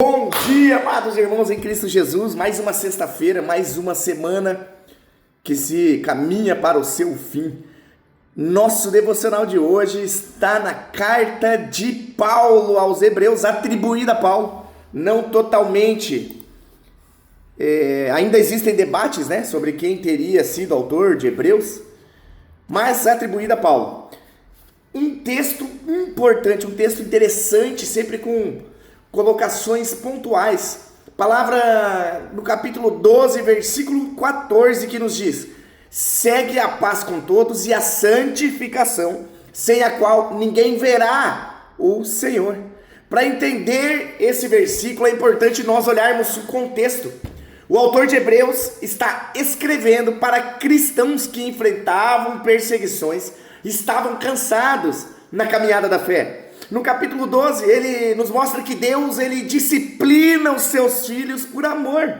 Bom dia, amados irmãos em Cristo Jesus. Mais uma sexta-feira, mais uma semana que se caminha para o seu fim. Nosso devocional de hoje está na carta de Paulo aos Hebreus, atribuída a Paulo, não totalmente. Ainda existem debates, sobre quem teria sido autor de Hebreus, mas atribuída a Paulo. Um texto importante, um texto interessante, sempre com colocações pontuais. Palavra no capítulo 12, versículo 14, que nos diz: segue a paz com todos e a santificação, sem a qual ninguém verá o Senhor. Para entender esse versículo é importante nós olharmos o contexto. O autor de Hebreus está escrevendo para cristãos que enfrentavam perseguições, estavam cansados na caminhada da fé. No capítulo 12, ele nos mostra que Deus ele disciplina os seus filhos por amor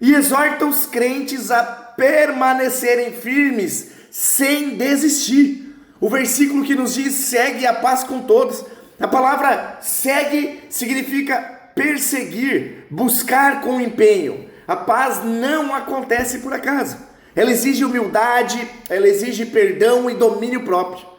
e exorta os crentes a permanecerem firmes sem desistir. O versículo que nos diz: segue a paz com todos. A palavra segue significa perseguir, buscar com empenho. A paz não acontece por acaso. Ela exige humildade, ela exige perdão e domínio próprio.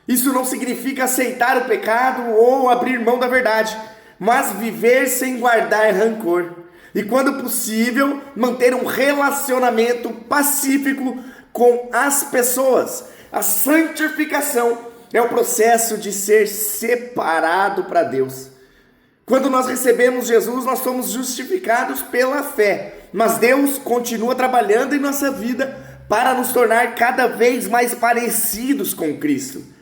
Isso não significa aceitar o pecado ou abrir mão da verdade, mas viver sem guardar rancor. E quando possível, manter um relacionamento pacífico com as pessoas. A santificação é o processo de ser separado para Deus. Quando nós recebemos Jesus, nós somos justificados pela fé, mas Deus continua trabalhando em nossa vida para nos tornar cada vez mais parecidos com Cristo.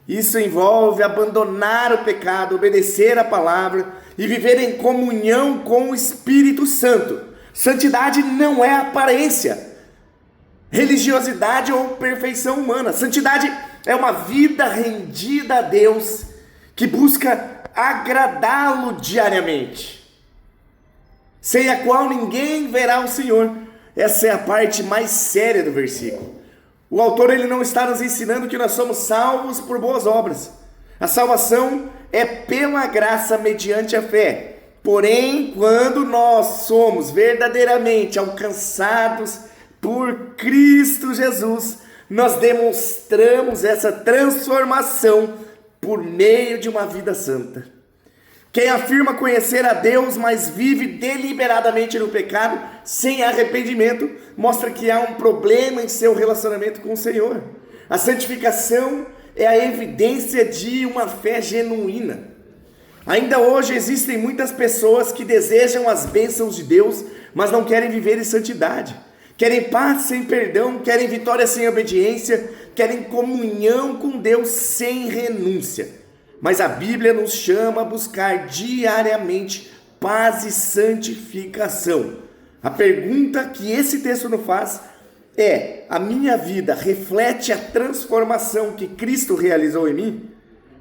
Isso envolve abandonar o pecado, obedecer a palavra e viver em comunhão com o Espírito Santo. Santidade não é aparência, religiosidade ou perfeição humana. Santidade é uma vida rendida a Deus que busca agradá-lo diariamente, sem a qual ninguém verá o Senhor. Essa é a parte mais séria do versículo. O autor ele não está nos ensinando que nós somos salvos por boas obras. A salvação é pela graça mediante a fé. Porém, quando nós somos verdadeiramente alcançados por Cristo Jesus, nós demonstramos essa transformação por meio de uma vida santa. Quem afirma conhecer a Deus, mas vive deliberadamente no pecado, sem arrependimento, mostra que há um problema em seu relacionamento com o Senhor. A santificação é a evidência de uma fé genuína. Ainda hoje existem muitas pessoas que desejam as bênçãos de Deus, mas não querem viver em santidade. Querem paz sem perdão, querem vitória sem obediência, querem comunhão com Deus sem renúncia. Mas a Bíblia nos chama a buscar diariamente paz e santificação. A pergunta que esse texto nos faz é: a minha vida reflete a transformação que Cristo realizou em mim?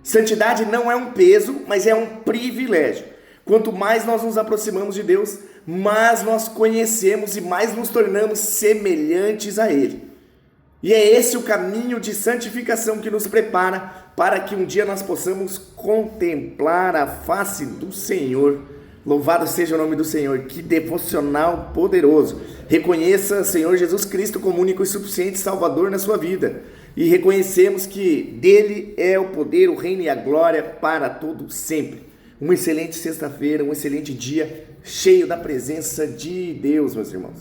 Santidade não é um peso, mas é um privilégio. Quanto mais nós nos aproximamos de Deus, mais nós conhecemos e mais nos tornamos semelhantes a Ele. E é esse o caminho de santificação que nos prepara para que um dia nós possamos contemplar a face do Senhor. Louvado seja o nome do Senhor. Que devocional poderoso. Reconheça o Senhor Jesus Cristo como único e suficiente Salvador na sua vida. E reconhecemos que dele é o poder, o reino e a glória para todo sempre. Uma excelente sexta-feira, um excelente dia cheio da presença de Deus, meus irmãos.